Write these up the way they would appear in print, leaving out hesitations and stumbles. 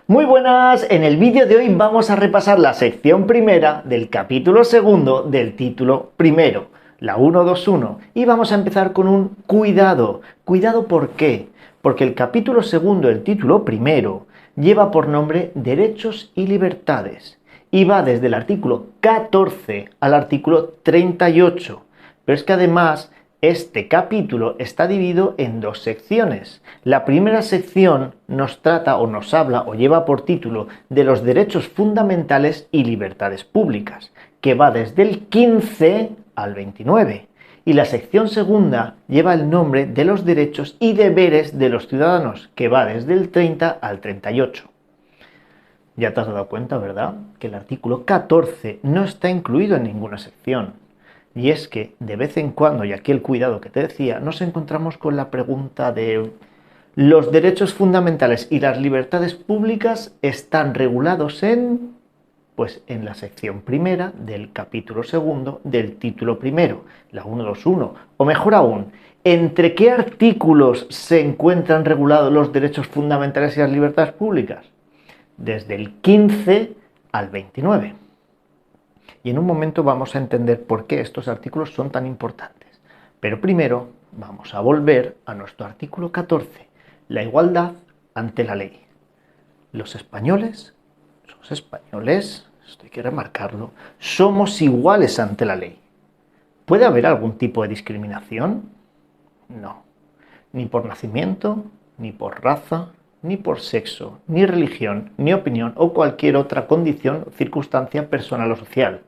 Muy buenas, en el vídeo de hoy vamos a repasar la sección primera del capítulo segundo del título primero, la 121, y vamos a empezar con un cuidado. ¿Cuidado por qué? Porque el capítulo segundo del título primero lleva por nombre Derechos y Libertades y va desde el artículo 14 al artículo 38, pero es que además este capítulo está dividido en dos secciones. La primera sección nos trata o nos habla o lleva por título de los derechos fundamentales y libertades públicas, que va desde el 15 al 29. Y la sección segunda lleva el nombre de los derechos y deberes de los ciudadanos, que va desde el 30 al 38. Ya te has dado cuenta, ¿verdad?, que el artículo 14 no está incluido en ninguna sección. Y es que de vez en cuando, y aquí el cuidado que te decía, nos encontramos con la pregunta de ¿los derechos fundamentales y las libertades públicas están regulados en? Pues en la sección primera del capítulo segundo del título primero, la 121. O mejor aún, ¿entre qué artículos se encuentran regulados los derechos fundamentales y las libertades públicas? Desde el 15 al 29. Y en un momento vamos a entender por qué estos artículos son tan importantes. Pero primero vamos a volver a nuestro artículo 14, la igualdad ante la ley. Los españoles, esto hay que remarcarlo, somos iguales ante la ley. ¿Puede haber algún tipo de discriminación? No. Ni por nacimiento, ni por raza, ni por sexo, ni religión, ni opinión o cualquier otra condición, circunstancia personal o social.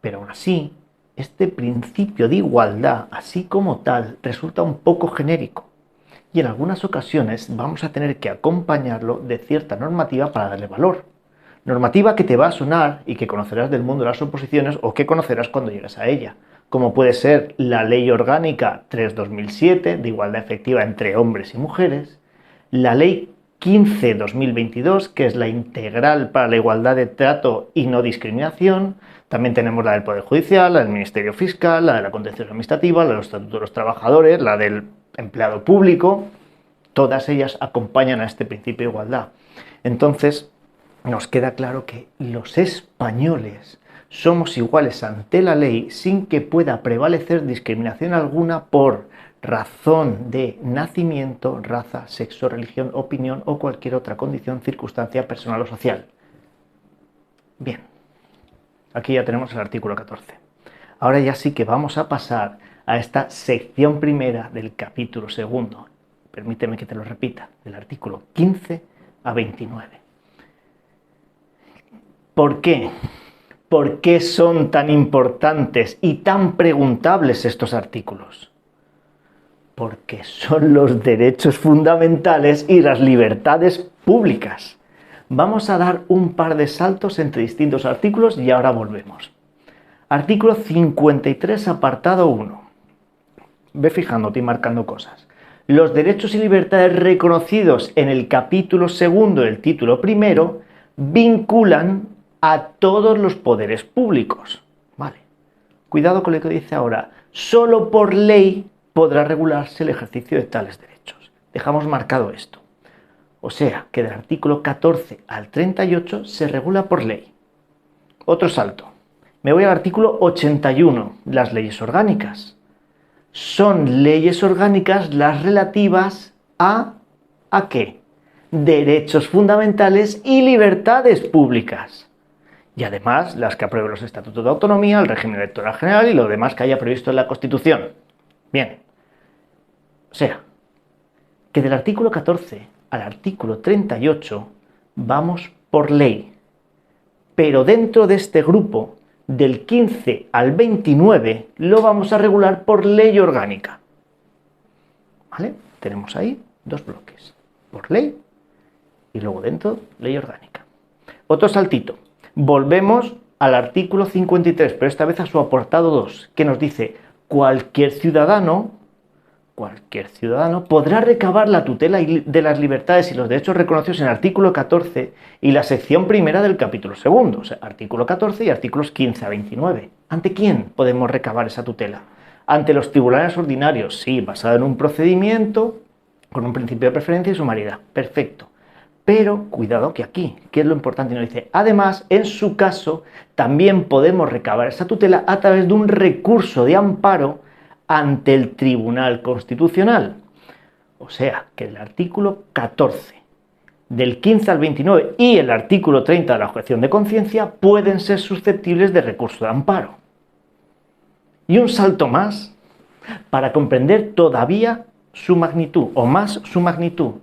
Pero aún así, este principio de igualdad, así como tal, resulta un poco genérico. Y en algunas ocasiones vamos a tener que acompañarlo de cierta normativa para darle valor. Normativa que te va a sonar y que conocerás del mundo de las oposiciones o que conocerás cuando llegues a ella, como puede ser la Ley Orgánica 3/2007 de igualdad efectiva entre hombres y mujeres, la Ley 15/2022, que es la integral para la igualdad de trato y no discriminación. También tenemos la del Poder Judicial, la del Ministerio Fiscal, la de la Contencioso Administrativa, la de los Estatutos de los Trabajadores, la del empleado público. Todas ellas acompañan a este principio de igualdad. Entonces, nos queda claro que los españoles somos iguales ante la ley sin que pueda prevalecer discriminación alguna por razón de nacimiento, raza, sexo, religión, opinión o cualquier otra condición, circunstancia personal o social. Bien, aquí ya tenemos el artículo 14. Ahora ya sí que vamos a pasar a esta sección primera del capítulo segundo. Permíteme que te lo repita, del artículo 15 a 29. ¿Por qué? ¿Por qué son tan importantes y tan preguntables estos artículos? Porque son los derechos fundamentales y las libertades públicas. Vamos a dar un par de saltos entre distintos artículos y ahora volvemos. Artículo 53, apartado 1. Ve fijándote y marcando cosas. Los derechos y libertades reconocidos en el capítulo segundo del título primero vinculan a todos los poderes públicos. Vale. Cuidado con lo que dice ahora. Solo por ley podrá regularse el ejercicio de tales derechos. Dejamos marcado esto. O sea, que del artículo 14 al 38 se regula por ley. Otro salto. Me voy al artículo 81, las leyes orgánicas. Son leyes orgánicas las relativas ¿a qué? Derechos fundamentales y libertades públicas. Y además las que aprueben los estatutos de autonomía, el régimen electoral general y lo demás que haya previsto en la Constitución. Bien. O sea, que del artículo 14 al artículo 38 vamos por ley. Pero dentro de este grupo, del 15 al 29, lo vamos a regular por ley orgánica. ¿Vale? Tenemos ahí dos bloques. Por ley y luego dentro, ley orgánica. Otro saltito. Volvemos al artículo 53, pero esta vez a su apartado 2, que nos dice cualquier ciudadano podrá recabar la tutela de las libertades y los derechos reconocidos en el artículo 14 y la sección primera del capítulo segundo, o sea, artículo 14 y artículos 15 a 29. ¿Ante quién podemos recabar esa tutela? Ante los tribunales ordinarios, sí, basado en un procedimiento con un principio de preferencia y sumariedad. Perfecto. Pero cuidado que aquí, ¿qué es lo importante? Nos dice, además, en su caso, también podemos recabar esa tutela a través de un recurso de amparo ante el Tribunal Constitucional. O sea, que el artículo 14, del 15 al 29 y el artículo 30 de la objeción de conciencia pueden ser susceptibles de recurso de amparo. Y un salto más para comprender todavía su magnitud, o más su magnitud.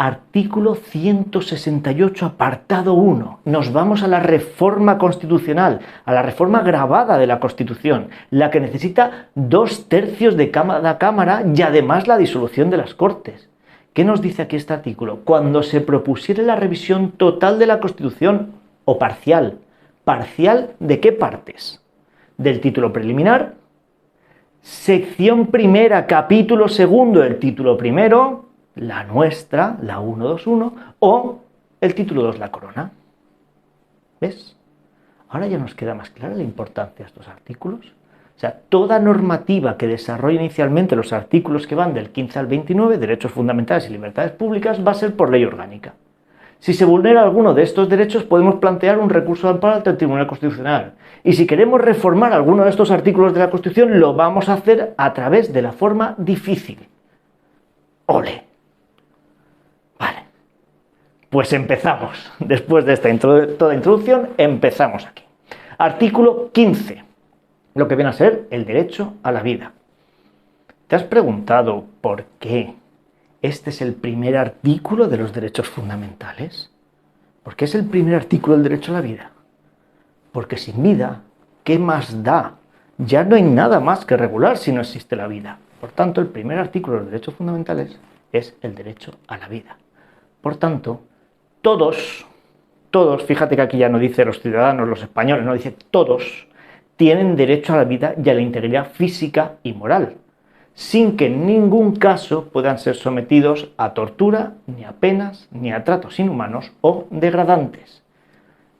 Artículo 168, apartado 1. Nos vamos a la reforma constitucional, a la reforma grabada de la Constitución, la que necesita 2/3 de cada cámara y además la disolución de las Cortes. ¿Qué nos dice aquí este artículo? Cuando se propusiere la revisión total de la Constitución o parcial. ¿Parcial de qué partes? Del título preliminar, sección primera, capítulo segundo del título primero, la nuestra, la 121, o el título 2, la corona. ¿Ves? Ahora ya nos queda más clara la importancia de estos artículos. O sea, toda normativa que desarrolle inicialmente los artículos que van del 15 al 29, derechos fundamentales y libertades públicas, va a ser por ley orgánica. Si se vulnera alguno de estos derechos, podemos plantear un recurso de amparo ante el Tribunal Constitucional. Y si queremos reformar alguno de estos artículos de la Constitución, lo vamos a hacer a través de la forma difícil. ¡Ole! Vale. Pues empezamos. Después de esta toda introducción, empezamos aquí. Artículo 15. Lo que viene a ser el derecho a la vida. ¿Te has preguntado por qué este es el primer artículo de los derechos fundamentales? ¿Por qué es el primer artículo del derecho a la vida? Porque sin vida, ¿qué más da? Ya no hay nada más que regular si no existe la vida. Por tanto, el primer artículo de los derechos fundamentales es el derecho a la vida. Por tanto, todos, fíjate que aquí ya no dice los ciudadanos, los españoles, no dice todos, tienen derecho a la vida y a la integridad física y moral, sin que en ningún caso puedan ser sometidos a tortura, ni a penas, ni a tratos inhumanos o degradantes.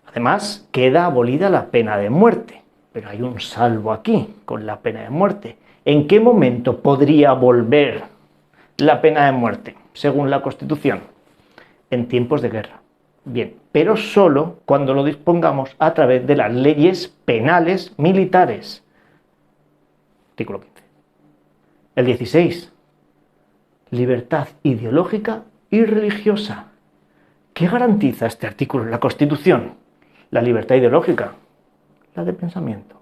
Además, queda abolida la pena de muerte, pero hay un salvo aquí con la pena de muerte. ¿En qué momento podría volver la pena de muerte, según la Constitución? En tiempos de guerra. Bien, pero solo cuando lo dispongamos a través de las leyes penales militares. Artículo 15. El 16. Libertad ideológica y religiosa. ¿Qué garantiza este artículo en la Constitución? La libertad ideológica, la de pensamiento.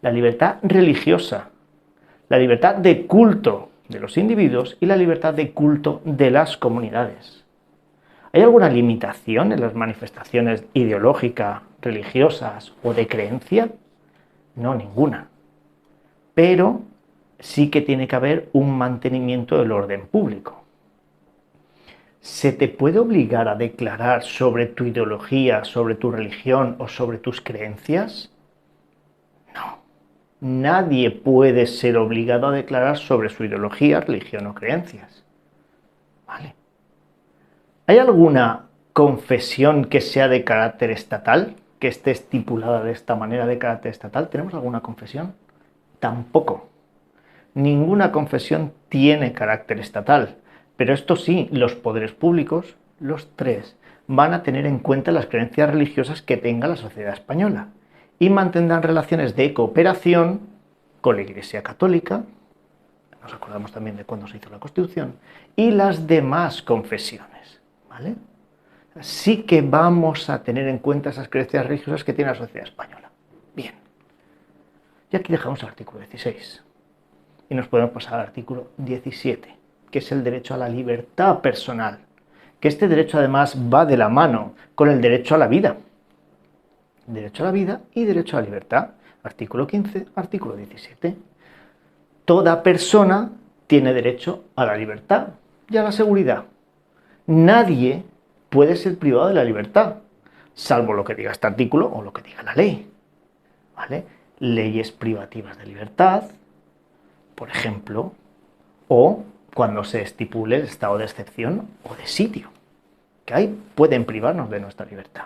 La libertad religiosa, la libertad de culto de los individuos y la libertad de culto de las comunidades. ¿Hay alguna limitación en las manifestaciones ideológicas, religiosas o de creencia? No, ninguna. Pero sí que tiene que haber un mantenimiento del orden público. ¿Se te puede obligar a declarar sobre tu ideología, sobre tu religión o sobre tus creencias? No. Nadie puede ser obligado a declarar sobre su ideología, religión o creencias. ¿Vale? ¿Hay alguna confesión que sea de carácter estatal, que esté estipulada de esta manera de carácter estatal? ¿Tenemos alguna confesión? Tampoco. Ninguna confesión tiene carácter estatal, pero esto sí, los poderes públicos, los tres, van a tener en cuenta las creencias religiosas que tenga la sociedad española y mantendrán relaciones de cooperación con la Iglesia Católica, nos acordamos también de cuando se hizo la Constitución, y las demás confesiones. ¿Vale? Sí que vamos a tener en cuenta esas creencias religiosas que tiene la sociedad española. Bien. Y aquí dejamos el artículo 16. Y nos podemos pasar al artículo 17, que es el derecho a la libertad personal. Que este derecho además va de la mano con el derecho a la vida. Derecho a la vida y derecho a la libertad. Artículo 15, artículo 17. Toda persona tiene derecho a la libertad y a la seguridad. Nadie puede ser privado de la libertad, salvo lo que diga este artículo o lo que diga la ley. ¿Vale? Leyes privativas de libertad, por ejemplo, o cuando se estipule el estado de excepción o de sitio, que ahí pueden privarnos de nuestra libertad.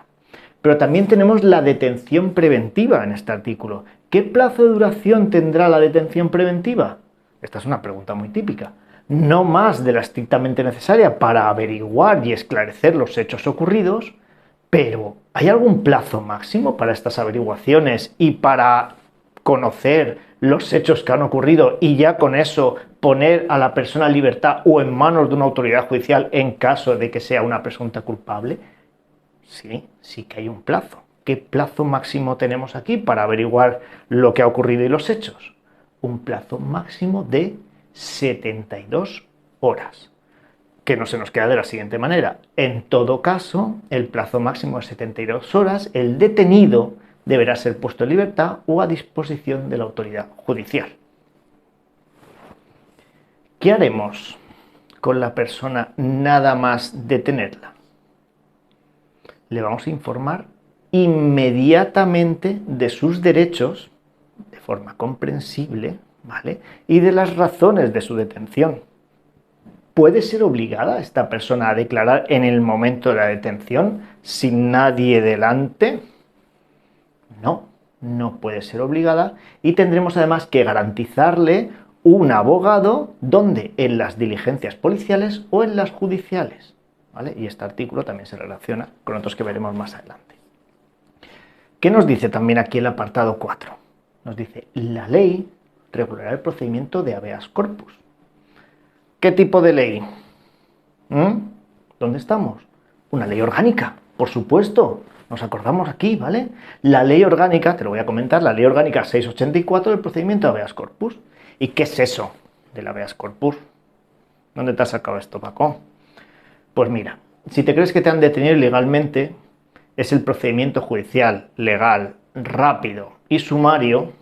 Pero también tenemos la detención preventiva en este artículo. ¿Qué plazo de duración tendrá la detención preventiva? Esta es una pregunta muy típica. no más de la estrictamente necesaria para averiguar y esclarecer los hechos ocurridos, pero ¿hay algún plazo máximo para estas averiguaciones y para conocer los hechos que han ocurrido y ya con eso poner a la persona en libertad o en manos de una autoridad judicial en caso de que sea una presunta culpable? Sí, sí que hay un plazo. ¿Qué plazo máximo tenemos aquí para averiguar lo que ha ocurrido y los hechos? Un plazo máximo de 72 horas. Que no se nos queda de la siguiente manera. En todo caso, el plazo máximo es 72 horas, el detenido deberá ser puesto en libertad o a disposición de la autoridad judicial. ¿Qué haremos con la persona nada más detenerla? Le vamos a informar inmediatamente de sus derechos, de forma comprensible, ¿vale? Y de las razones de su detención. ¿Puede ser obligada esta persona a declarar en el momento de la detención sin nadie delante? No, no puede ser obligada y tendremos además que garantizarle un abogado, ¿dónde? En las diligencias policiales o en las judiciales, ¿vale? Y este artículo también se relaciona con otros que veremos más adelante. ¿Qué nos dice también aquí el apartado 4? Nos dice, la ley regulará el procedimiento de habeas corpus. ¿Qué tipo de ley? ¿Dónde estamos? Una ley orgánica, por supuesto. Nos acordamos aquí, ¿vale? La ley orgánica, te lo voy a comentar, la ley orgánica 684 del procedimiento de habeas corpus. ¿Y qué es eso del habeas corpus? ¿Dónde te has sacado esto, Paco? Pues mira, si te crees que te han detenido ilegalmente, es el procedimiento judicial, legal, rápido y sumario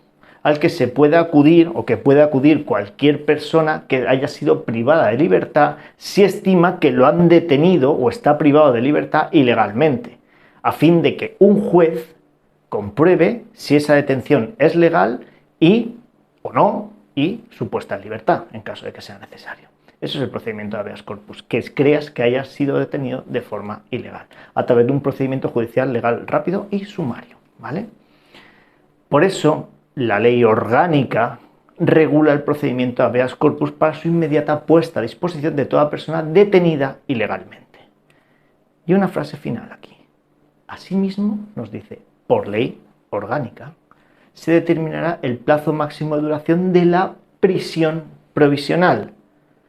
al que se puede acudir o que puede acudir cualquier persona que haya sido privada de libertad si estima que lo han detenido o está privado de libertad ilegalmente, a fin de que un juez compruebe si esa detención es legal y o no y su puesta en libertad en caso de que sea necesario. Eso es el procedimiento de habeas corpus, que creas que hayas sido detenido de forma ilegal, a través de un procedimiento judicial legal rápido y sumario, ¿vale? Por eso, la ley orgánica regula el procedimiento de habeas corpus para su inmediata puesta a disposición de toda persona detenida ilegalmente. Y una frase final aquí. Asimismo, nos dice, por ley orgánica, se determinará el plazo máximo de duración de la prisión provisional.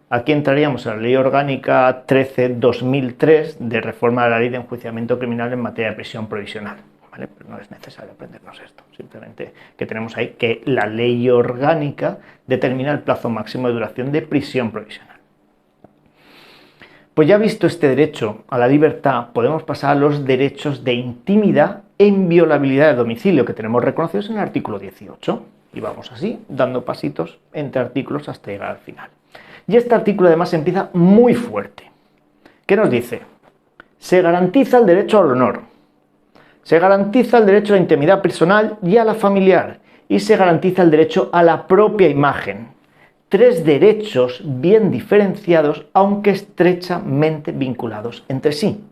Aquí entraríamos en la Ley Orgánica 13/2003 de reforma de la Ley de Enjuiciamiento Criminal en materia de prisión provisional. ¿Vale? Pero no es necesario aprendernos esto, simplemente que tenemos ahí que la Ley Orgánica determina el plazo máximo de duración de prisión provisional. Pues ya visto este derecho a la libertad, podemos pasar a los derechos de intimidad e inviolabilidad de domicilio que tenemos reconocidos en el artículo 18. Y vamos así, dando pasitos entre artículos hasta llegar al final. Y este artículo además empieza muy fuerte. ¿Qué nos dice? Se garantiza el derecho al honor, se garantiza el derecho a la intimidad personal y a la familiar, y se garantiza el derecho a la propia imagen. 3 derechos bien diferenciados, aunque estrechamente vinculados entre sí.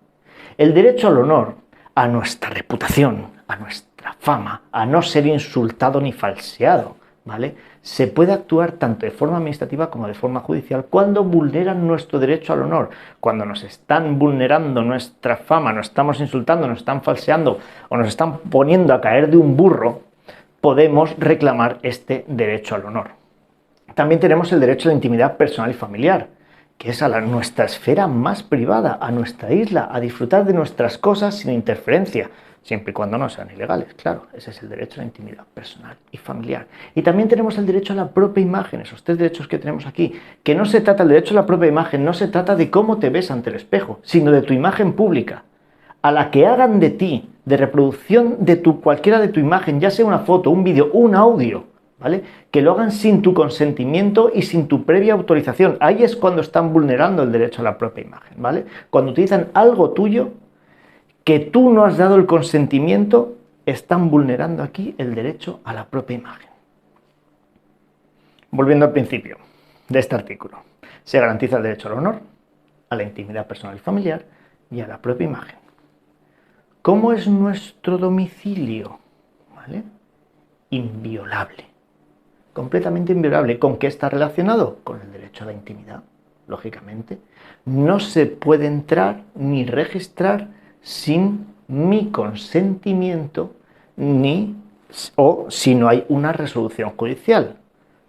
El derecho al honor, a nuestra reputación, a nuestra fama, a no ser insultado ni falseado, ¿vale? Se puede actuar tanto de forma administrativa como de forma judicial cuando vulneran nuestro derecho al honor, cuando nos están vulnerando nuestra fama, nos estamos insultando, nos están falseando o nos están poniendo a caer de un burro, podemos reclamar este derecho al honor. También tenemos el derecho a la intimidad personal y familiar, que es a nuestra esfera más privada, a nuestra isla, a disfrutar de nuestras cosas sin interferencia, siempre y cuando no sean ilegales, claro, ese es el derecho a la intimidad personal y familiar. Y también tenemos el derecho a la propia imagen, esos 3 derechos que tenemos aquí, que no se trata, el derecho a la propia imagen, no se trata de cómo te ves ante el espejo, sino de tu imagen pública, a la que hagan de ti, de reproducción de cualquiera de tu imagen, ya sea una foto, un vídeo, un audio, ¿vale? Que lo hagan sin tu consentimiento y sin tu previa autorización. Ahí es cuando están vulnerando el derecho a la propia imagen, ¿vale? Cuando utilizan algo tuyo que tú no has dado el consentimiento, están vulnerando aquí el derecho a la propia imagen. Volviendo al principio de este artículo, se garantiza el derecho al honor, a la intimidad personal y familiar y a la propia imagen. ¿Cómo es nuestro domicilio? ¿Vale? Inviolable. Completamente inviolable. ¿Con qué está relacionado? Con el derecho a la intimidad lógicamente, no se puede entrar ni registrar sin mi consentimiento o si no hay una resolución judicial,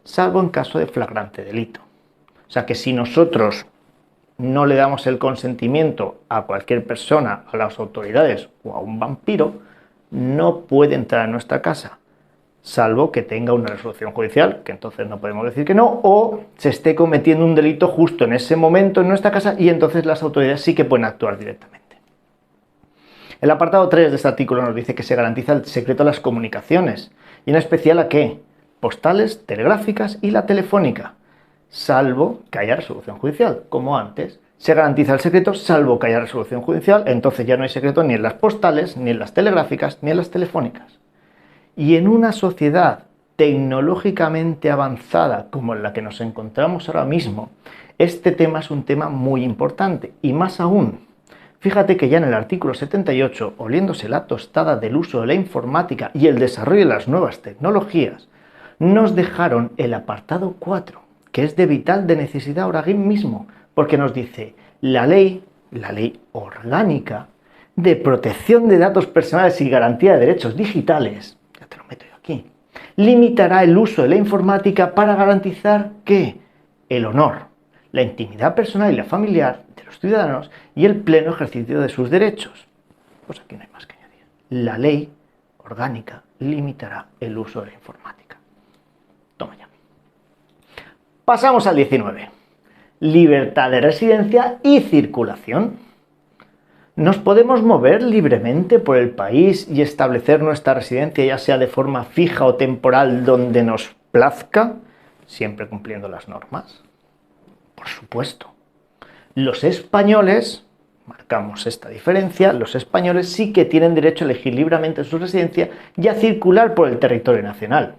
salvo en caso de flagrante delito. O sea que si nosotros no le damos el consentimiento a cualquier persona, a las autoridades o a un vampiro, no puede entrar a nuestra casa, salvo que tenga una resolución judicial, que entonces no podemos decir que no, o se esté cometiendo un delito justo en ese momento en nuestra casa y entonces las autoridades sí que pueden actuar directamente. El apartado 3 de este artículo nos dice que se garantiza el secreto de las comunicaciones, y en especial a qué, postales, telegráficas y la telefónica, salvo que haya resolución judicial, como antes. Se garantiza el secreto salvo que haya resolución judicial, entonces ya no hay secreto ni en las postales, ni en las telegráficas, ni en las telefónicas. Y en una sociedad tecnológicamente avanzada como en la que nos encontramos ahora mismo, este tema es un tema muy importante, y más aún. Fíjate que ya en el artículo 78, oliéndose la tostada del uso de la informática y el desarrollo de las nuevas tecnologías, nos dejaron el apartado 4, que es de vital de necesidad ahora mismo, porque nos dice la ley orgánica de protección de datos personales y garantía de derechos digitales, ya te lo meto yo aquí, limitará el uso de la informática para garantizar que el honor, la intimidad personal y la familiar de los ciudadanos y el pleno ejercicio de sus derechos. Pues aquí no hay más que añadir. La ley orgánica limitará el uso de la informática. Toma ya. Pasamos al 19. Libertad de residencia y circulación. ¿Nos podemos mover libremente por el país y establecer nuestra residencia, ya sea de forma fija o temporal, donde nos plazca, siempre cumpliendo las normas? Por supuesto. Los españoles, marcamos esta diferencia, los españoles sí que tienen derecho a elegir libremente su residencia y a circular por el territorio nacional.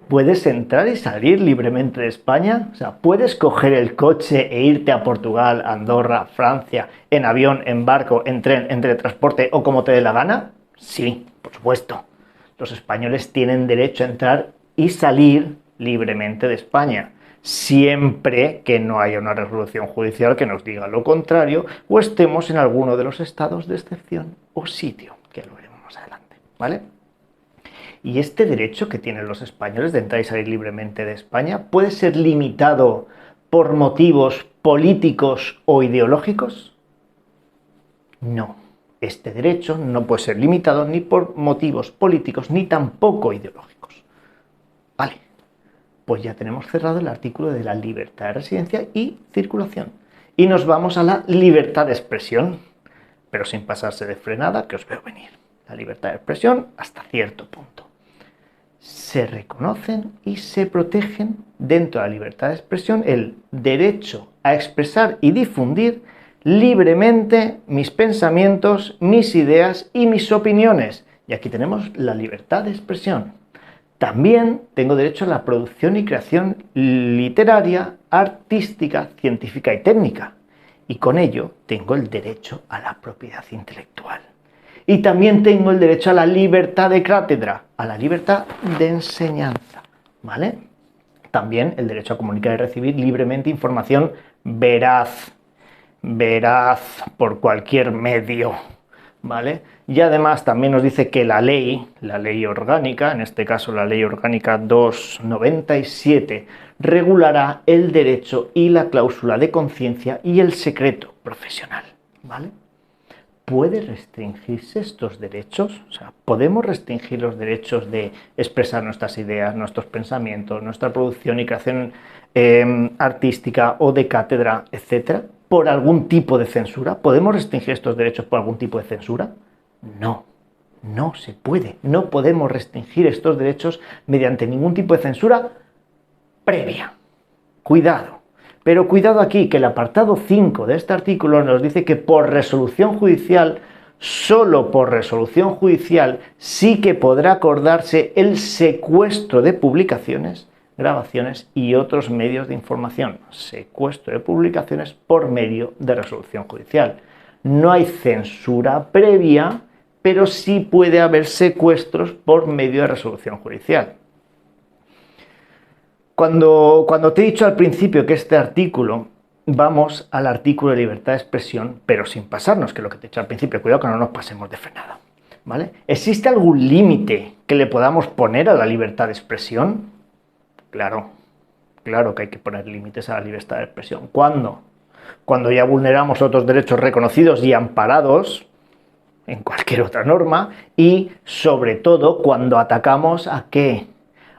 ¿Puedes entrar y salir libremente de España? O sea, ¿puedes coger el coche e irte a Portugal, Andorra, Francia, en avión, en barco, en tren, en teletransporte o como te dé la gana? Sí, por supuesto. Los españoles tienen derecho a entrar y salir libremente de España, siempre que no haya una resolución judicial que nos diga lo contrario o estemos en alguno de los estados de excepción o sitio, que lo veremos más adelante, ¿vale? Y este derecho que tienen los españoles de entrar y salir libremente de España puede ser limitado por motivos políticos o ideológicos. No, este derecho no puede ser limitado ni por motivos políticos ni tampoco ideológicos. Vale, pues ya tenemos cerrado el artículo de la libertad de residencia y circulación. Y nos vamos a la libertad de expresión, pero sin pasarse de frenada, que os veo venir. La libertad de expresión hasta cierto punto. Se reconocen y se protegen dentro de la libertad de expresión el derecho a expresar y difundir libremente mis pensamientos, mis ideas y mis opiniones. Y aquí tenemos la libertad de expresión. También tengo derecho a la producción y creación literaria, artística, científica y técnica. Y con ello tengo el derecho a la propiedad intelectual. Y también tengo el derecho a la libertad de cátedra, a la libertad de enseñanza, ¿vale? También el derecho a comunicar y recibir libremente información veraz por cualquier medio, ¿vale? Y además también nos dice que la ley orgánica, en este caso la ley orgánica 297, regulará el derecho y la cláusula de conciencia y el secreto profesional, ¿vale? ¿Puede restringirse estos derechos? O sea, ¿podemos restringir los derechos de expresar nuestras ideas, nuestros pensamientos, nuestra producción y creación artística o de cátedra, etcétera, por algún tipo de censura? ¿Podemos restringir estos derechos por algún tipo de censura? No, no se puede. No podemos restringir estos derechos mediante ningún tipo de censura previa. Cuidado. Pero cuidado aquí, que el apartado 5 de este artículo nos dice que por resolución judicial, solo por resolución judicial, sí que podrá acordarse el secuestro de publicaciones, grabaciones y otros medios de información. Secuestro de publicaciones por medio de resolución judicial. No hay censura previa, pero sí puede haber secuestros por medio de resolución judicial. Cuando te he dicho al principio que este artículo, vamos al artículo de libertad de expresión, pero sin pasarnos, que es lo que te he dicho al principio, cuidado que no nos pasemos de frenada, ¿vale? ¿Existe algún límite que le podamos poner a la libertad de expresión? Claro, claro que hay que poner límites a la libertad de expresión. ¿Cuándo? Cuando ya vulneramos otros derechos reconocidos y amparados en cualquier otra norma, y sobre todo cuando atacamos ¿a qué?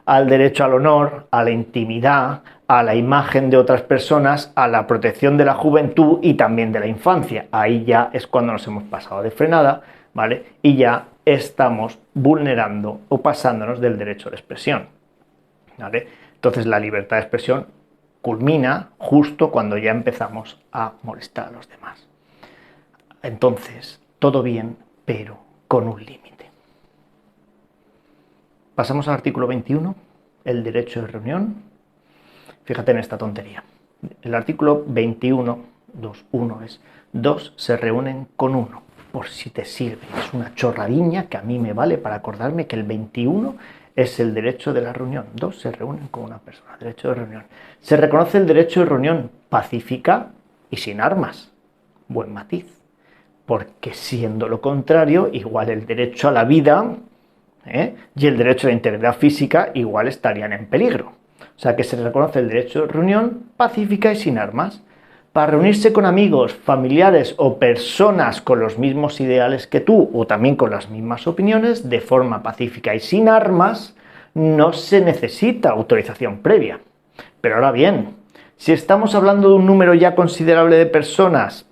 Al derecho al honor, a la intimidad, a la imagen de otras personas, a la protección de la juventud y también de la infancia. Ahí ya es cuando nos hemos pasado de frenada, ¿vale? Y ya estamos vulnerando o pasándonos del derecho de expresión, ¿vale? Entonces la libertad de expresión culmina justo cuando ya empezamos a molestar a los demás. Entonces, todo bien, pero con un límite. Pasamos al artículo 21, el derecho de reunión. Fíjate en esta tontería. El artículo 21, 2.1 es: dos se reúnen con uno, por si te sirve. Es una chorradiña que a mí me vale para acordarme que el 21 es el derecho de la reunión. Dos se reúnen con una persona, derecho de reunión. Se reconoce el derecho de reunión pacífica y sin armas. Buen matiz. Porque siendo lo contrario, igual el derecho a la vida y el derecho a la integridad física igual estarían en peligro. O sea que se reconoce el derecho de reunión pacífica y sin armas. Para reunirse con amigos, familiares o personas con los mismos ideales que tú o también con las mismas opiniones, de forma pacífica y sin armas, no se necesita autorización previa. Pero ahora bien, si estamos hablando de un número ya considerable de personas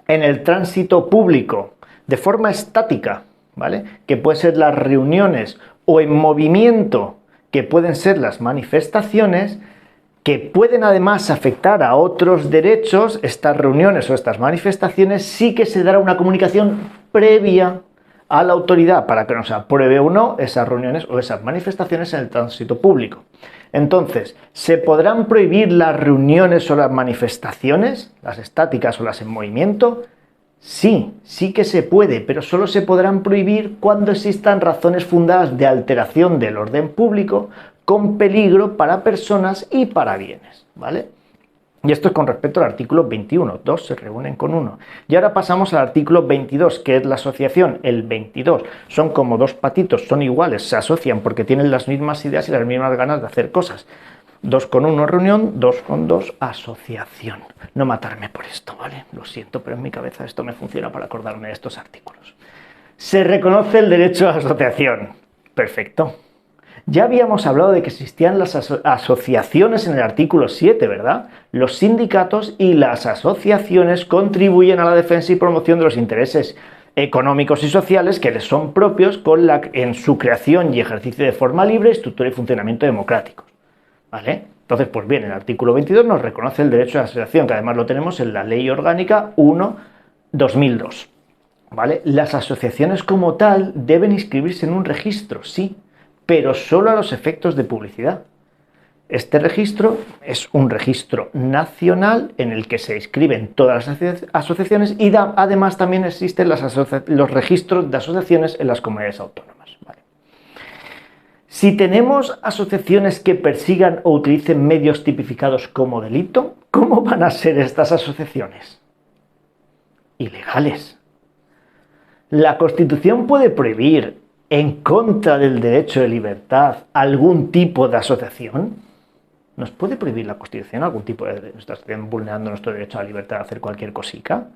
en el tránsito público, de forma estática, ¿vale? Que puede ser las reuniones, o en movimiento, que pueden ser las manifestaciones, que pueden además afectar a otros derechos, estas reuniones o estas manifestaciones, sí que se dará una comunicación previa a la autoridad para que nos apruebe o no esas reuniones o esas manifestaciones en el tránsito público. Entonces, ¿se podrán prohibir las reuniones o las manifestaciones, las estáticas o las en movimiento? Sí, sí que se puede, pero solo se podrán prohibir cuando existan razones fundadas de alteración del orden público con peligro para personas y para bienes, ¿vale? Y esto es con respecto al artículo 21, dos se reúnen con uno. Y ahora pasamos al artículo 22, que es la asociación. El 22 son como dos patitos, son iguales, se asocian porque tienen las mismas ideas y las mismas ganas de hacer cosas. 2 con 1 reunión, 2 con 2 asociación. No matarme por esto, ¿vale? Lo siento, pero en mi cabeza esto me funciona para acordarme de estos artículos. Se reconoce el derecho a la asociación. Perfecto. Ya habíamos hablado de que existían las asociaciones en el artículo 7, ¿verdad? Los sindicatos y las asociaciones contribuyen a la defensa y promoción de los intereses económicos y sociales que les son propios en su creación y ejercicio de forma libre, estructura y funcionamiento democráticos, ¿vale? Entonces, pues bien, el artículo 22 nos reconoce el derecho a la asociación, que además lo tenemos en la Ley Orgánica 1/2002, ¿vale? Las asociaciones como tal deben inscribirse en un registro, sí, pero solo a los efectos de publicidad. Este registro es un registro nacional en el que se inscriben todas las asociaciones y además también existen los registros de asociaciones en las comunidades autónomas, ¿vale? Si tenemos asociaciones que persigan o utilicen medios tipificados como delito, ¿cómo van a ser estas asociaciones? Ilegales. ¿La Constitución puede prohibir en contra del derecho de libertad algún tipo de asociación? ¿Nos puede prohibir la Constitución algún tipo de asociación vulnerando nuestro derecho a la libertad de hacer cualquier cosica?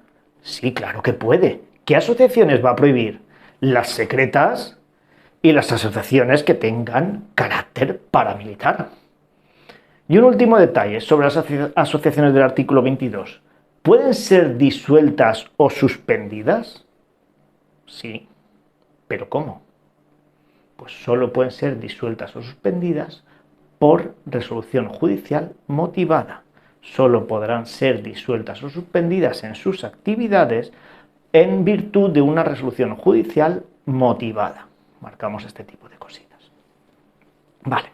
Sí, claro que puede. ¿Qué asociaciones va a prohibir? Las secretas y las asociaciones que tengan carácter paramilitar. Y un último detalle sobre las asociaciones del artículo 22. ¿Pueden ser disueltas o suspendidas? Sí, pero ¿cómo? Pues solo pueden ser disueltas o suspendidas por resolución judicial motivada. Solo podrán ser disueltas o suspendidas en sus actividades en virtud de una resolución judicial motivada. Marcamos este tipo de cositas. Vale,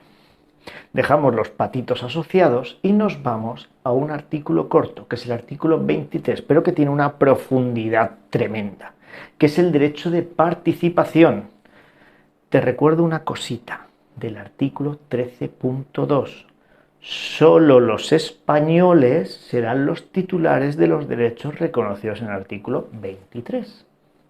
dejamos los patitos asociados y nos vamos a un artículo corto, que es el artículo 23, pero que tiene una profundidad tremenda, que es el derecho de participación. Te recuerdo una cosita del artículo 13.2. solo los españoles serán los titulares de los derechos reconocidos en el artículo 23.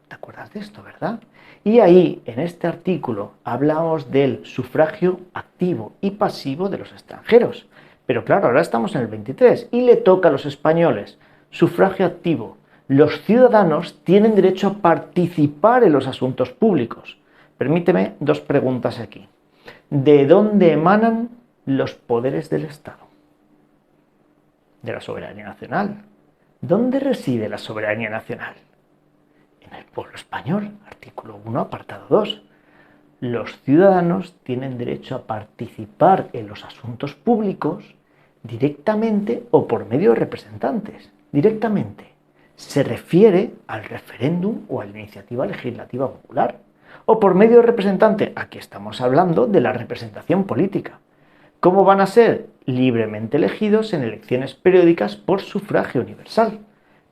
¿Te acuerdas de esto, verdad? Y ahí, en este artículo, hablamos del sufragio activo y pasivo de los extranjeros. Pero claro, ahora estamos en el 23 y le toca a los españoles. Sufragio activo. Los ciudadanos tienen derecho a participar en los asuntos públicos. Permíteme dos preguntas aquí. ¿De dónde emanan los poderes del Estado? De la soberanía nacional. ¿Dónde reside la soberanía nacional? En el pueblo español, artículo 1, apartado 2. Los ciudadanos tienen derecho a participar en los asuntos públicos directamente o por medio de representantes. Directamente. Se refiere al referéndum o a la iniciativa legislativa popular. O por medio de representante. Aquí estamos hablando de la representación política. ¿Cómo van a ser? Libremente elegidos en elecciones periódicas por sufragio universal.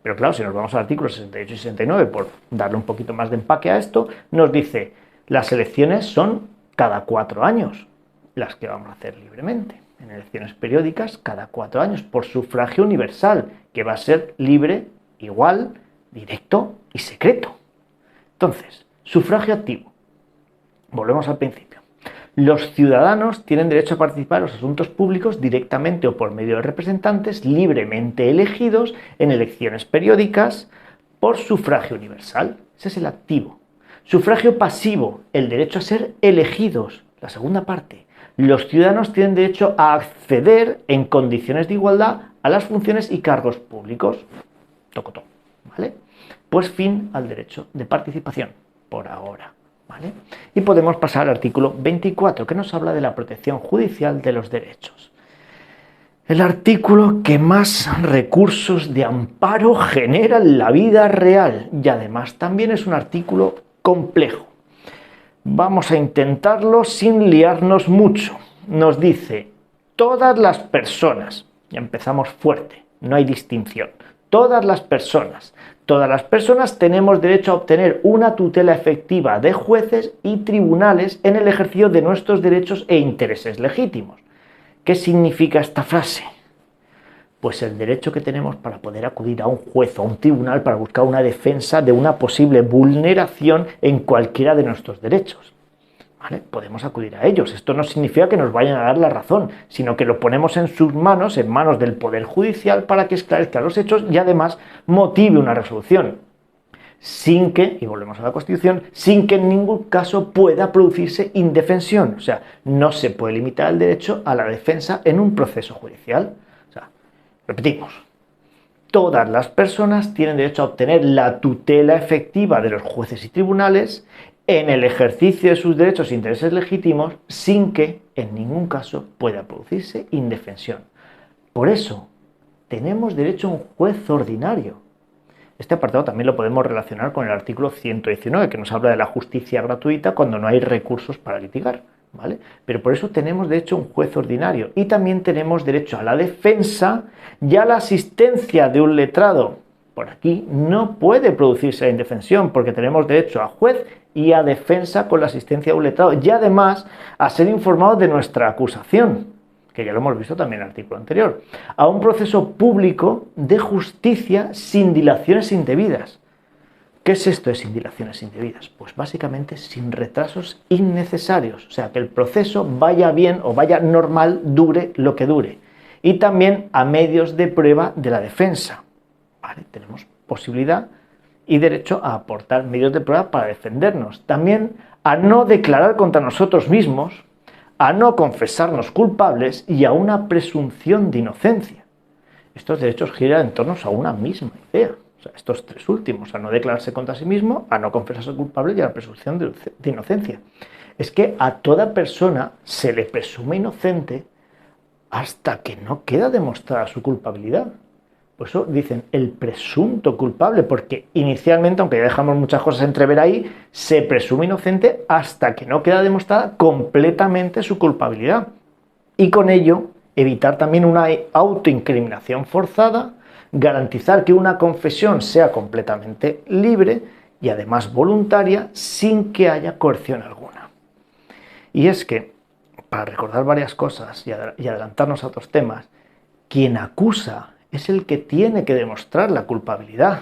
Pero claro, si nos vamos al artículo 68 y 69, por darle un poquito más de empaque a esto, nos dice, las elecciones son cada 4 años, las que vamos a hacer libremente. En elecciones periódicas, cada 4 años, por sufragio universal, que va a ser libre, igual, directo y secreto. Entonces, sufragio activo. Volvemos al principio. Los ciudadanos tienen derecho a participar en los asuntos públicos directamente o por medio de representantes libremente elegidos en elecciones periódicas por sufragio universal. Ese es el activo. Sufragio pasivo, el derecho a ser elegidos. La segunda parte. Los ciudadanos tienen derecho a acceder en condiciones de igualdad a las funciones y cargos públicos. Tocotó, ¿vale? Pues fin al derecho de participación, por ahora. ¿Vale? Y podemos pasar al artículo 24, que nos habla de la protección judicial de los derechos. El artículo que más recursos de amparo genera en la vida real y además también es un artículo complejo. Vamos a intentarlo sin liarnos mucho. Nos dice, todas las personas, ya empezamos fuerte, no hay distinción, todas las personas tenemos derecho a obtener una tutela efectiva de jueces y tribunales en el ejercicio de nuestros derechos e intereses legítimos. ¿Qué significa esta frase? Pues el derecho que tenemos para poder acudir a un juez o a un tribunal para buscar una defensa de una posible vulneración en cualquiera de nuestros derechos. ¿Vale? Podemos acudir a ellos. Esto no significa que nos vayan a dar la razón, sino que lo ponemos en sus manos, en manos del Poder Judicial, para que esclarezca los hechos y además motive una resolución. Sin que, y volvemos a la Constitución, sin que en ningún caso pueda producirse indefensión. O sea, no se puede limitar el derecho a la defensa en un proceso judicial. O sea, repetimos. Todas las personas tienen derecho a obtener la tutela efectiva de los jueces y tribunales en el ejercicio de sus derechos e intereses legítimos sin que en ningún caso pueda producirse indefensión. Por eso, tenemos derecho a un juez ordinario. Este apartado también lo podemos relacionar con el artículo 119, que nos habla de la justicia gratuita cuando no hay recursos para litigar, ¿vale? Pero por eso tenemos derecho a un juez ordinario y también tenemos derecho a la defensa y a la asistencia de un letrado. Por aquí no puede producirse la indefensión porque tenemos derecho a juez y a defensa con la asistencia de un letrado y además a ser informados de nuestra acusación, que ya lo hemos visto también en el artículo anterior, a un proceso público de justicia sin dilaciones indebidas. ¿Qué es esto de sin dilaciones indebidas? Pues básicamente sin retrasos innecesarios, o sea, que el proceso vaya bien o vaya normal, dure lo que dure. Y también a medios de prueba de la defensa. ¿Vale? Tenemos posibilidad y derecho a aportar medios de prueba para defendernos. También a no declarar contra nosotros mismos, a no confesarnos culpables y a una presunción de inocencia. Estos derechos giran en torno a una misma idea. O sea, estos tres últimos, a no declararse contra sí mismo, a no confesarse culpable y a la presunción de inocencia. Es que a toda persona se le presume inocente hasta que no queda demostrada su culpabilidad. Por eso dicen el presunto culpable, porque inicialmente, aunque ya dejamos muchas cosas entrever ahí, se presume inocente hasta que no queda demostrada completamente su culpabilidad. Y con ello, evitar también una autoincriminación forzada, garantizar que una confesión sea completamente libre y además voluntaria, sin que haya coerción alguna. Y es que para recordar varias cosas y adelantarnos a otros temas, quien acusa es el que tiene que demostrar la culpabilidad.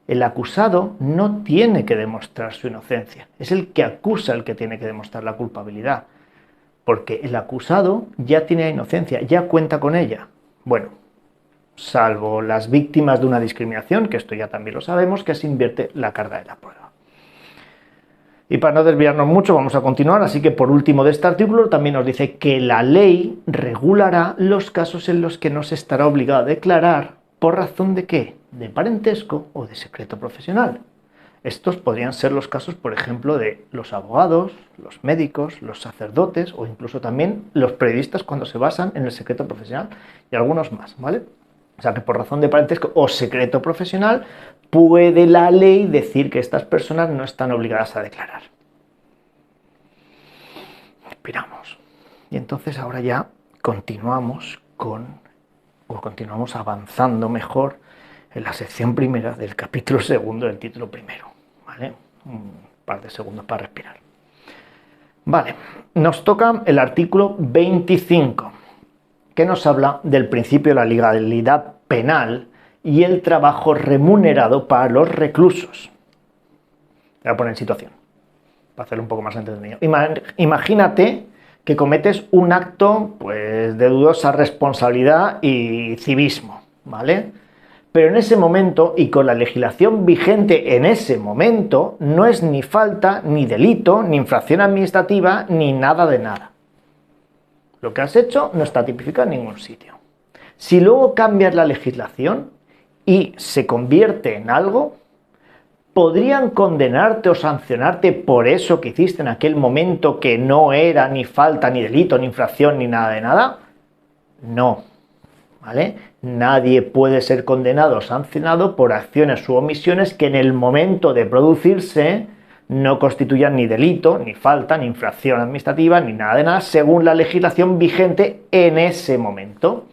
El acusado no tiene que demostrar su inocencia, es el que acusa el que tiene que demostrar la culpabilidad, porque el acusado ya tiene inocencia, ya cuenta con ella. Bueno, salvo las víctimas de una discriminación, que esto ya también lo sabemos, que se invierte la carga de la prueba. Y para no desviarnos mucho, vamos a continuar, así que por último de este artículo también nos dice que la ley regulará los casos en los que no se estará obligado a declarar por razón de ¿qué? De parentesco o de secreto profesional. Estos podrían ser los casos, por ejemplo, de los abogados, los médicos, los sacerdotes o incluso también los periodistas cuando se basan en el secreto profesional y algunos más, ¿vale? O sea que por razón de parentesco o secreto profesional puede la ley decir que estas personas no están obligadas a declarar. Respiramos. Y entonces ahora ya continuamos avanzando mejor en la sección primera del capítulo segundo del título primero, ¿vale? Un par de segundos para respirar. Vale, nos toca el artículo 25, que nos habla del principio de la legalidad penal y el trabajo remunerado para los reclusos. Voy a poner en situación, para hacerlo un poco más entretenido. Imagínate que cometes un acto pues, de dudosa responsabilidad y civismo, ¿vale? Pero en ese momento, y con la legislación vigente en ese momento, no es ni falta, ni delito, ni infracción administrativa, ni nada de nada. Lo que has hecho no está tipificado en ningún sitio. Si luego cambias la legislación y se convierte en algo, ¿podrían condenarte o sancionarte por eso que hiciste en aquel momento que no era ni falta, ni delito, ni infracción, ni nada de nada? No, ¿vale? Nadie puede ser condenado o sancionado por acciones u omisiones que en el momento de producirse no constituyan ni delito, ni falta, ni infracción administrativa, ni nada de nada, según la legislación vigente en ese momento.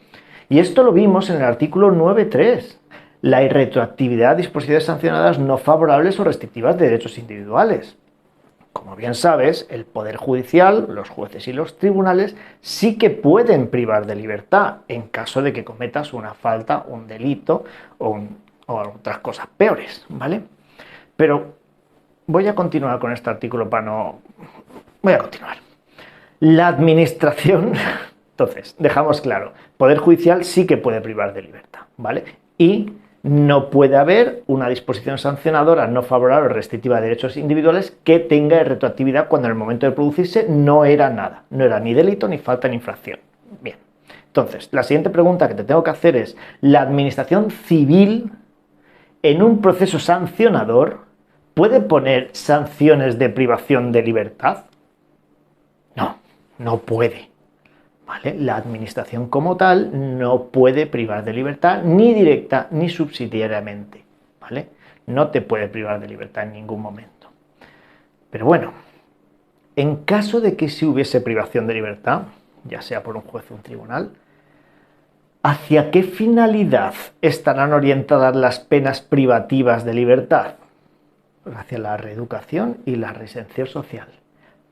Y esto lo vimos en el artículo 9.3. La irretroactividad de disposiciones sancionadas no favorables o restrictivas de derechos individuales. Como bien sabes, el Poder Judicial, los jueces y los tribunales sí que pueden privar de libertad en caso de que cometas una falta, un delito o otras cosas peores, ¿vale? Pero voy a continuar con este artículo para no... Voy a continuar. La administración... Entonces, dejamos claro, Poder Judicial sí que puede privar de libertad, ¿vale? Y no puede haber una disposición sancionadora no favorable o restrictiva de derechos individuales que tenga retroactividad cuando en el momento de producirse no era nada, no era ni delito, ni falta, ni infracción. Bien, entonces, la siguiente pregunta que te tengo que hacer es, ¿la administración civil en un proceso sancionador puede poner sanciones de privación de libertad? No, no puede. ¿Vale? La administración como tal no puede privar de libertad ni directa ni subsidiariamente, ¿vale? No te puede privar de libertad en ningún momento. Pero bueno, en caso de que si hubiese privación de libertad, ya sea por un juez o un tribunal, ¿hacia qué finalidad estarán orientadas las penas privativas de libertad? Pues hacia la reeducación y la reinserción social.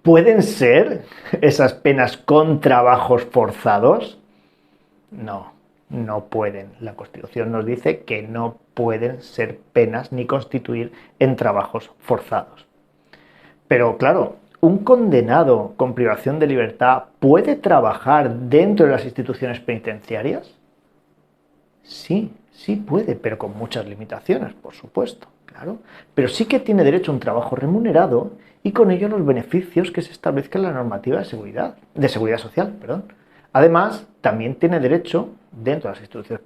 ¿Pueden ser esas penas con trabajos forzados? No, no pueden. La Constitución nos dice que no pueden ser penas ni constituir en trabajos forzados. Pero claro, ¿un condenado con privación de libertad puede trabajar dentro de las instituciones penitenciarias? Sí, sí puede, pero con muchas limitaciones, por supuesto, claro. Pero sí que tiene derecho a un trabajo remunerado y con ello los beneficios que se establezcan en la normativa de seguridad social, perdón. Además, también tiene derecho, dentro de las instituciones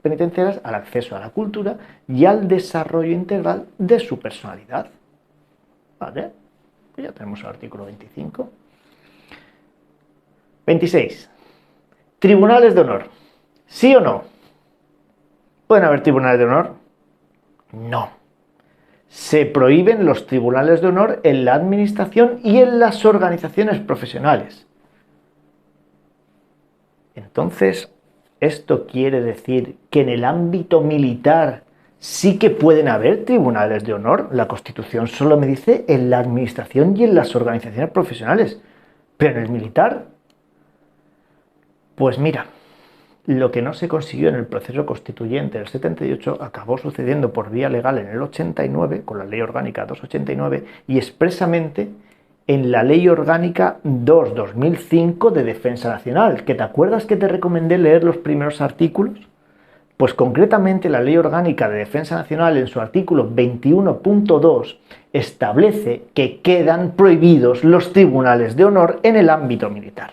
penitenciarias, al acceso a la cultura y al desarrollo integral de su personalidad. ¿Vale? Ya tenemos el artículo 25. 26. Tribunales de honor. ¿Sí o no? ¿Pueden haber tribunales de honor? No. Se prohíben los tribunales de honor en la administración y en las organizaciones profesionales. Entonces, ¿esto quiere decir que en el ámbito militar sí que pueden haber tribunales de honor? La Constitución solo me dice en la administración y en las organizaciones profesionales. Pero en el militar, Pues mira, lo que no se consiguió en el proceso constituyente del 78 acabó sucediendo por vía legal en el 89, con la Ley Orgánica 289, y expresamente en la Ley Orgánica 2/2005 de Defensa Nacional, que te acuerdas que te recomendé leer los primeros artículos. Pues concretamente la Ley Orgánica de Defensa Nacional en su artículo 21.2 establece que quedan prohibidos los tribunales de honor en el ámbito militar.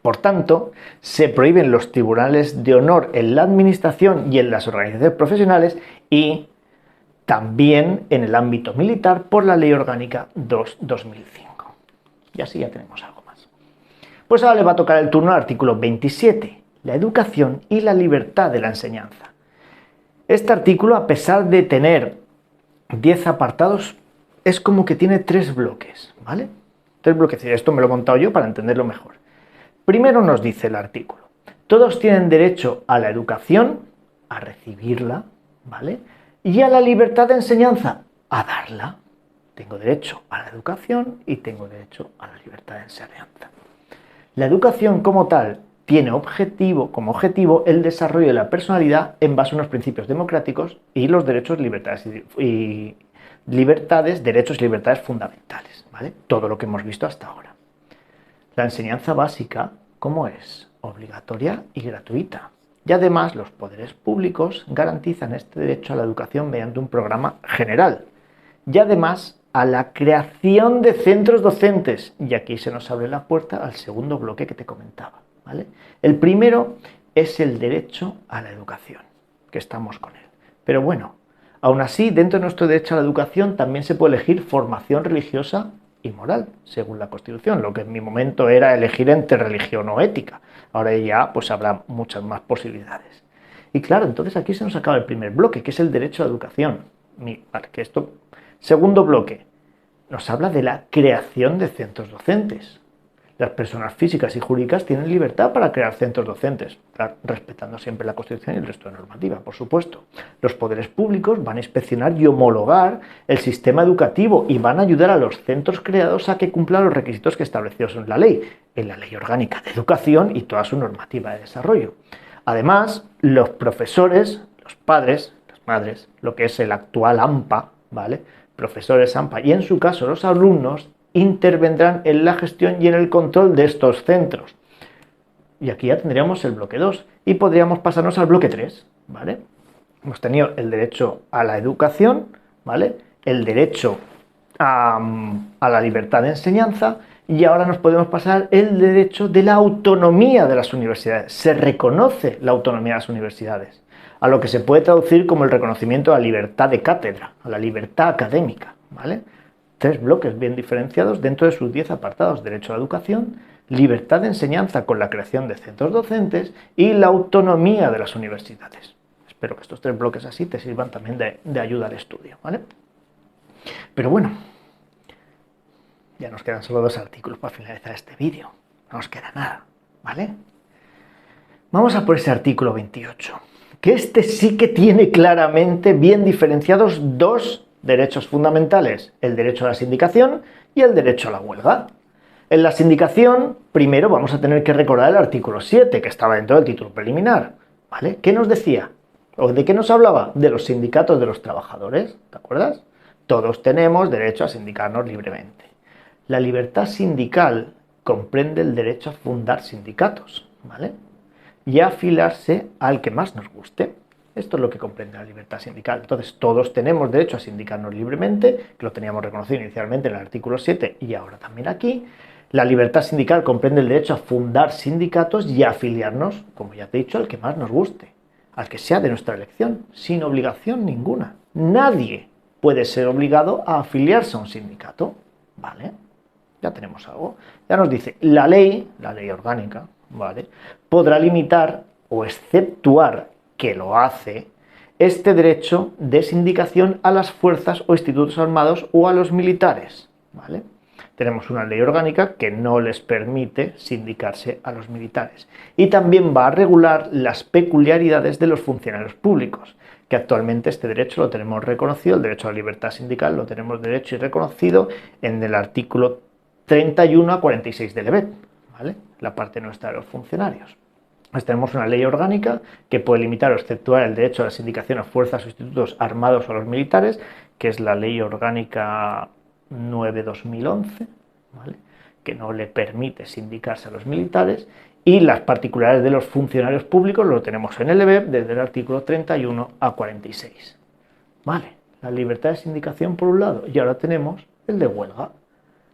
Por tanto, se prohíben los tribunales de honor en la administración y en las organizaciones profesionales y también en el ámbito militar por la Ley Orgánica 2/2005. Y así ya tenemos algo más. Pues ahora le va a tocar el turno al artículo 27, la educación y la libertad de la enseñanza. Este artículo, a pesar de tener 10 apartados, es como que tiene 3 bloques, ¿vale? 3 bloques. Esto me lo he montado yo para entenderlo mejor. Primero nos dice el artículo: todos tienen derecho a la educación, a recibirla, ¿vale? Y a la libertad de enseñanza, a darla. Tengo derecho a la educación y tengo derecho a la libertad de enseñanza. La educación como tal tiene como objetivo el desarrollo de la personalidad en base a unos principios democráticos y los derechos, derechos y libertades fundamentales, ¿vale? Todo lo que hemos visto hasta ahora. La enseñanza básica, ¿cómo es? Obligatoria y gratuita. Y además los poderes públicos garantizan este derecho a la educación mediante un programa general. Y además a la creación de centros docentes. Y aquí se nos abre la puerta al segundo bloque que te comentaba, ¿vale? El primero es el derecho a la educación, que estamos con él. Pero bueno, aún así, dentro de nuestro derecho a la educación también se puede elegir formación religiosa y moral, según la Constitución, lo que en mi momento era elegir entre religión o ética. Ahora ya pues habrá muchas más posibilidades. Y claro, entonces aquí se nos acaba el primer bloque, que es el derecho a la educación. Segundo bloque, nos habla de la creación de centros docentes. Las personas físicas y jurídicas tienen libertad para crear centros docentes, claro, respetando siempre la Constitución y el resto de normativa, por supuesto. Los poderes públicos van a inspeccionar y homologar el sistema educativo y van a ayudar a los centros creados a que cumplan los requisitos que establecidos en la Ley Orgánica de Educación y toda su normativa de desarrollo. Además, los profesores, los padres, las madres, lo que es el actual AMPA, ¿vale? Profesores AMPA y en su caso los alumnos intervendrán en la gestión y en el control de estos centros. Y aquí ya tendríamos el bloque 2 y podríamos pasarnos al bloque 3, ¿vale? Hemos tenido el derecho a la educación, ¿vale? El derecho a la libertad de enseñanza y ahora nos podemos pasar el derecho de la autonomía de las universidades. Se reconoce la autonomía de las universidades, a lo que se puede traducir como el reconocimiento a la libertad de cátedra, a la libertad académica, ¿vale? 3 bloques bien diferenciados dentro de sus 10 apartados: derecho a la educación, libertad de enseñanza con la creación de centros docentes y la autonomía de las universidades. Espero que estos 3 bloques así te sirvan también de ayuda al estudio, ¿vale? Pero bueno, ya nos quedan solo 2 artículos para finalizar este vídeo. No nos queda nada, ¿vale? Vamos a por ese artículo 28, que este sí que tiene claramente bien diferenciados 2 derechos fundamentales: el derecho a la sindicación y el derecho a la huelga. En la sindicación, primero vamos a tener que recordar el artículo 7, que estaba dentro del título preliminar, ¿vale? ¿Qué nos decía? ¿O de qué nos hablaba? De los sindicatos de los trabajadores, ¿te acuerdas? Todos tenemos derecho a sindicarnos libremente. La libertad sindical comprende el derecho a fundar sindicatos, ¿vale? Y a afiliarse al que más nos guste. Esto es lo que comprende la libertad sindical. Entonces, todos tenemos derecho a sindicarnos libremente, que lo teníamos reconocido inicialmente en el artículo 7 y ahora también aquí. La libertad sindical comprende el derecho a fundar sindicatos y a afiliarnos, como ya te he dicho, al que más nos guste, al que sea de nuestra elección, sin obligación ninguna. Nadie puede ser obligado a afiliarse a un sindicato, ¿vale? Ya tenemos algo. Ya nos dice, la ley orgánica, ¿vale?, podrá limitar o exceptuar, que lo hace, este derecho de sindicación a las fuerzas o institutos armados o a los militares, ¿vale? Tenemos una ley orgánica que no les permite sindicarse a los militares. Y también va a regular las peculiaridades de los funcionarios públicos, que actualmente este derecho lo tenemos reconocido, el derecho a la libertad sindical lo tenemos derecho y reconocido en el artículo 31 a 46 del EBET, ¿vale?, la parte nuestra de los funcionarios. Pues tenemos una ley orgánica que puede limitar o exceptuar el derecho a la sindicación a fuerzas o institutos armados o a los militares, que es la ley orgánica 9/2011, ¿vale?, que no le permite sindicarse a los militares, y las particulares de los funcionarios públicos lo tenemos en el EBEP desde el artículo 31 a 46. Vale, la libertad de sindicación por un lado, y ahora tenemos el de huelga.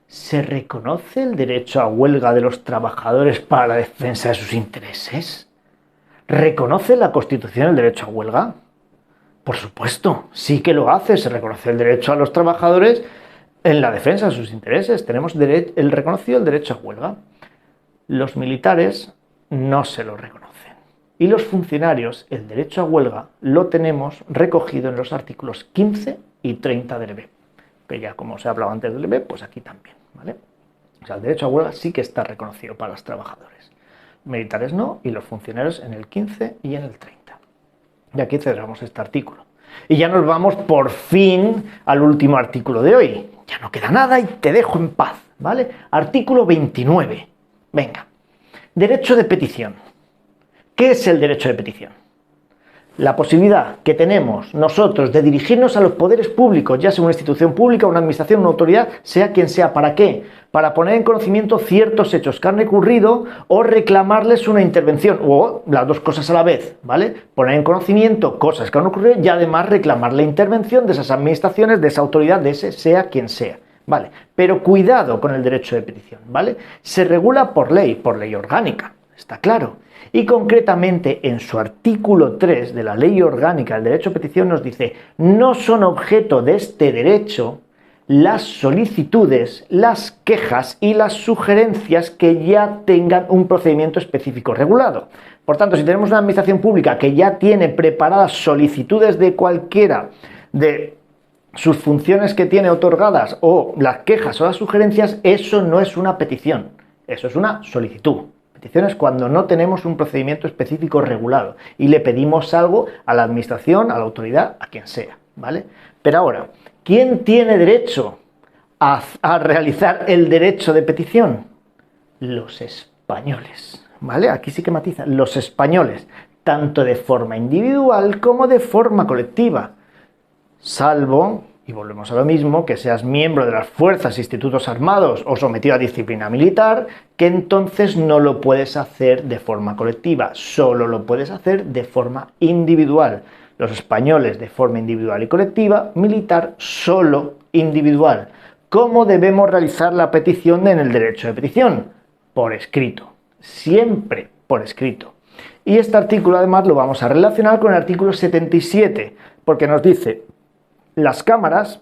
¿Se reconoce el derecho a huelga de los trabajadores para la defensa de sus intereses? ¿Reconoce la Constitución el derecho a huelga? Por supuesto, sí que lo hace, se reconoce el derecho a los trabajadores en la defensa de sus intereses. Tenemos el reconocido el derecho a huelga. Los militares no se lo reconocen. Y los funcionarios, el derecho a huelga, lo tenemos recogido en los artículos 15 y 30 del EBEP. Que ya como se ha hablado antes del EBEP, pues aquí también, ¿vale? O sea, el derecho a huelga sí que está reconocido para los trabajadores. Militares no, y los funcionarios en el 15 y en el 30. Y aquí cerramos este artículo. Y ya nos vamos por fin al último artículo de hoy. Ya no queda nada y te dejo en paz, ¿vale? Artículo 29. Venga. Derecho de petición. ¿Qué es el derecho de petición? La posibilidad que tenemos nosotros de dirigirnos a los poderes públicos, ya sea una institución pública, una administración, una autoridad, sea quien sea. ¿Para qué? Para poner en conocimiento ciertos hechos que han ocurrido o reclamarles una intervención, o las dos cosas a la vez, ¿vale? Poner en conocimiento cosas que han ocurrido y además reclamar la intervención de esas administraciones, de esa autoridad, de ese sea quien sea, ¿vale? Pero cuidado con el derecho de petición, ¿vale? Se regula por ley orgánica, está claro. Y concretamente en su artículo 3 de la Ley Orgánica del Derecho de Petición nos dice: no son objeto de este derecho las solicitudes, las quejas y las sugerencias que ya tengan un procedimiento específico regulado. Por tanto, si tenemos una administración pública que ya tiene preparadas solicitudes de cualquiera de sus funciones que tiene otorgadas, o las quejas o las sugerencias, eso no es una petición, eso es una solicitud. Petición es cuando no tenemos un procedimiento específico regulado y le pedimos algo a la administración, a la autoridad, a quien sea, ¿vale? Pero ahora, ¿quién tiene derecho a realizar el derecho de petición? Los españoles, ¿vale? Aquí sí que matizan, los españoles, tanto de forma individual como de forma colectiva, salvo, y volvemos a lo mismo, que seas miembro de las fuerzas e institutos armados o sometido a disciplina militar, que entonces no lo puedes hacer de forma colectiva, solo lo puedes hacer de forma individual. Los españoles de forma individual y colectiva, militar solo individual. ¿Cómo debemos realizar la petición en el derecho de petición? Por escrito, siempre por escrito. Y este artículo además lo vamos a relacionar con el artículo 77, porque nos dice: las cámaras,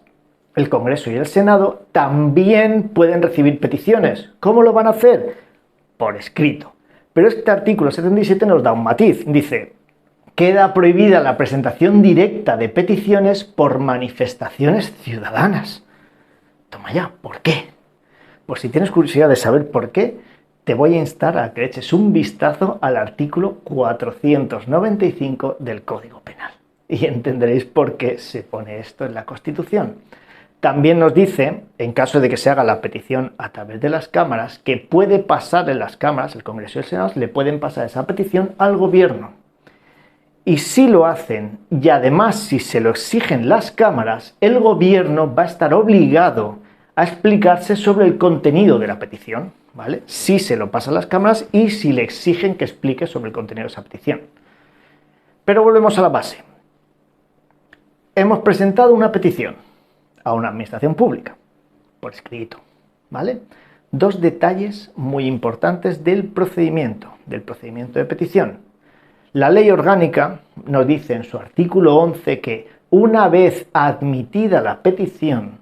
el Congreso y el Senado también pueden recibir peticiones. ¿Cómo lo van a hacer? Por escrito. Pero este artículo 77 nos da un matiz. Dice: queda prohibida la presentación directa de peticiones por manifestaciones ciudadanas. Toma ya, ¿por qué? Pues si tienes curiosidad de saber por qué, te voy a instar a que eches un vistazo al artículo 495 del Código Penal. Y entenderéis por qué se pone esto en la Constitución. También nos dice, en caso de que se haga la petición a través de las cámaras, que puede pasar en las cámaras, el Congreso y el Senado, le pueden pasar esa petición al gobierno. Y si lo hacen, y además si se lo exigen las cámaras, el gobierno va a estar obligado a explicarse sobre el contenido de la petición, ¿vale? Si se lo pasan las cámaras y si le exigen que explique sobre el contenido de esa petición. Pero volvemos a la base. Hemos presentado una petición a una administración pública, por escrito, ¿vale? Dos detalles muy importantes del procedimiento de petición. La ley orgánica nos dice en su artículo 11 que una vez admitida la petición,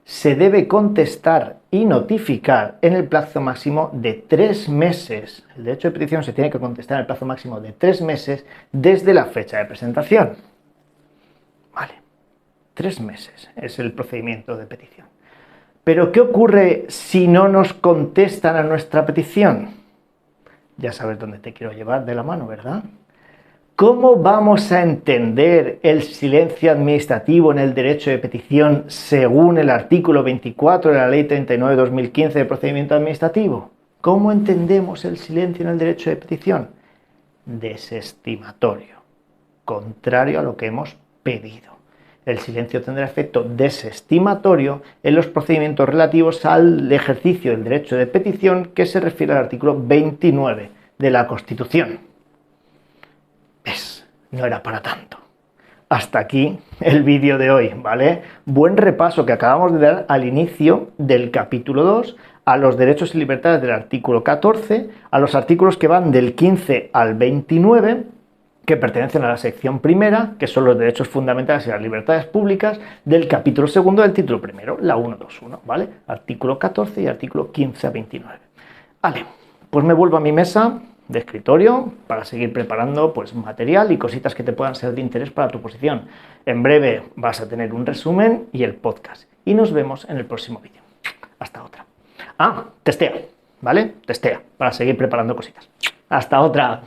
se debe contestar y notificar en el plazo máximo de 3 meses. El derecho de petición se tiene que contestar en el plazo máximo de 3 meses desde la fecha de presentación. Vale, 3 meses es el procedimiento de petición. Pero ¿qué ocurre si no nos contestan a nuestra petición? Ya sabes dónde te quiero llevar de la mano, ¿verdad? ¿Cómo vamos a entender el silencio administrativo en el derecho de petición según el artículo 24 de la Ley 39/2015 de procedimiento administrativo? ¿Cómo entendemos el silencio en el derecho de petición? Desestimatorio, contrario a lo que hemos pedido. El silencio tendrá efecto desestimatorio en los procedimientos relativos al ejercicio del derecho de petición que se refiere al artículo 29 de la Constitución. ¿Ves? No era para tanto. Hasta aquí el vídeo de hoy, ¿vale? Buen repaso que acabamos de dar al inicio del capítulo 2, a los derechos y libertades del artículo 14, a los artículos que van del 15 al 29, que pertenecen a la sección primera, que son los derechos fundamentales y las libertades públicas, del capítulo segundo del título primero, la 121, ¿vale? Artículo 14 y artículo 15 a 29. Vale, pues me vuelvo a mi mesa de escritorio para seguir preparando pues material y cositas que te puedan ser de interés para tu posición. En breve vas a tener un resumen y el podcast. Y nos vemos en el próximo vídeo. Hasta otra. Testea, ¿vale? Testea para seguir preparando cositas. Hasta otra.